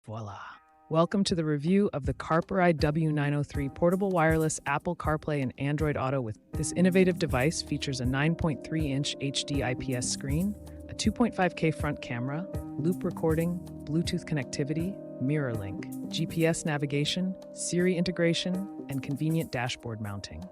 Voila. Welcome to the review of the Carplay W903 portable wireless Apple CarPlay and Android Auto. With this innovative device features a 9.3-inch HD IPS screen, a 2.5K front camera, loop recording, Bluetooth connectivity, Mirrorlink, GPS navigation, Siri integration, and convenient dashboard mounting.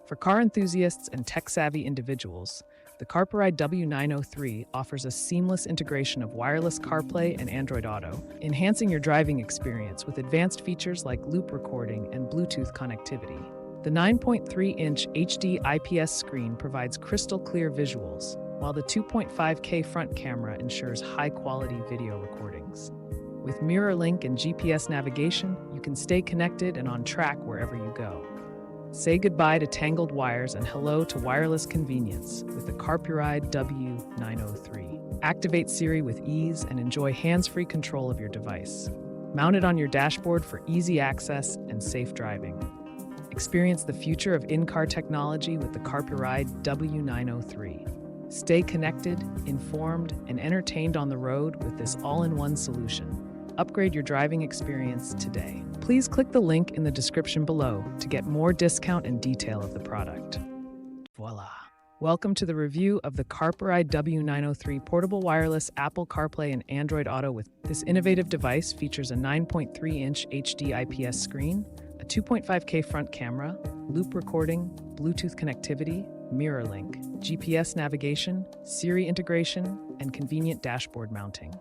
For car enthusiasts and tech-savvy individuals, the Carplay W903 offers a seamless integration of wireless CarPlay and Android Auto, enhancing your driving experience with advanced features like loop recording and Bluetooth connectivity. The 9.3-inch HD IPS screen provides crystal-clear visuals, while the 2.5K front camera ensures high-quality video recordings. With Mirrorlink and GPS navigation, you can stay connected and on track wherever you go. Say goodbye to tangled wires and hello to wireless convenience with the Carplay W903. Activate Siri with ease and enjoy hands-free control of your device. Mount it on your dashboard for easy access and safe driving. Experience the future of in-car technology with the Carplay W903. Stay connected, informed, and entertained on the road with this all-in-one solution. Upgrade your driving experience today. Please click the link in the description below to get more discount and detail of the product. Voila! Welcome to the review of the Carplay W903 portable wireless Apple CarPlay and Android Auto. With this innovative device features a 9.3-inch HD IPS screen, a 2.5K front camera, loop recording, Bluetooth connectivity, Mirrorlink, GPS navigation, Siri integration, and convenient dashboard mounting.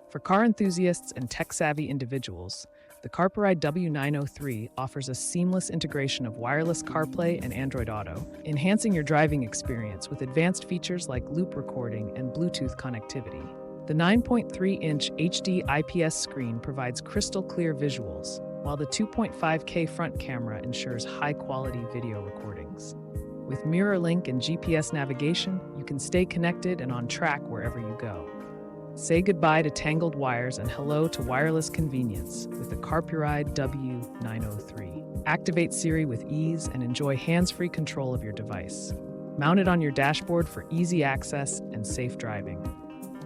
For car enthusiasts and tech-savvy individuals, the Carplay W903 offers a seamless integration of wireless CarPlay and Android Auto, enhancing your driving experience with advanced features like loop recording and Bluetooth connectivity. The 9.3-inch HD IPS screen provides crystal-clear visuals, while the 2.5K front camera ensures high-quality video recordings. With Mirrorlink and GPS navigation, you can stay connected and on track wherever you go. Say goodbye to tangled wires and hello to wireless convenience with the Carplay W903. Activate Siri with ease and enjoy hands-free control of your device. Mount it on your dashboard for easy access and safe driving.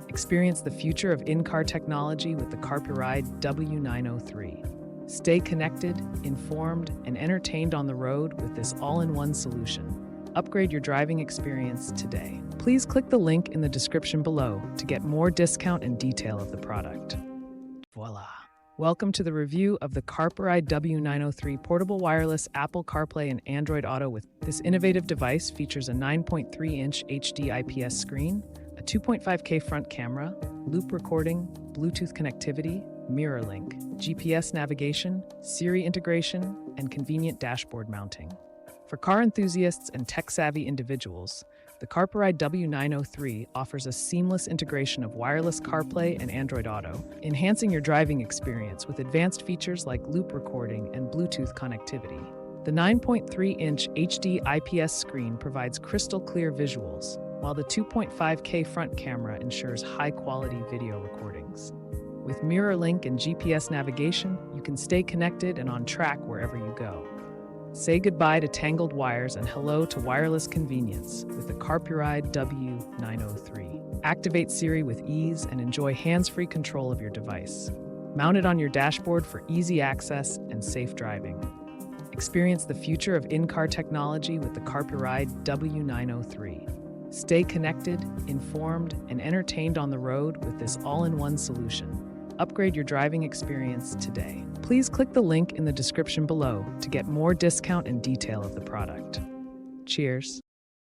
Experience the future of in-car technology with the Carplay W903. Stay connected, informed, and entertained on the road with this all-in-one solution. Upgrade your driving experience today. Please click the link in the description below to get more discount and detail of the product. Voila! Welcome to the review of the Carplay W903 portable wireless Apple CarPlay and Android Auto. With this innovative device features a 9.3-inch HD IPS screen, a 2.5K front camera, loop recording, Bluetooth connectivity, Mirrorlink, GPS navigation, Siri integration, and convenient dashboard mounting. For car enthusiasts and tech-savvy individuals, the Carplay W903 offers a seamless integration of wireless CarPlay and Android Auto, enhancing your driving experience with advanced features like loop recording and Bluetooth connectivity. The 9.3-inch HD IPS screen provides crystal-clear visuals, while the 2.5K front camera ensures high-quality video recordings. With Mirrorlink and GPS navigation, you can stay connected and on track wherever you go. Say goodbye to tangled wires and hello to wireless convenience with the Carplay W903. Activate Siri with ease and enjoy hands-free control of your device. Mount it on your dashboard for easy access and safe driving. Experience the future of in-car technology with the Carplay W903. Stay connected, informed, and entertained on the road with this all-in-one solution. Upgrade your driving experience today. Please click the link in the description below to get more discount and detail of the product. Cheers!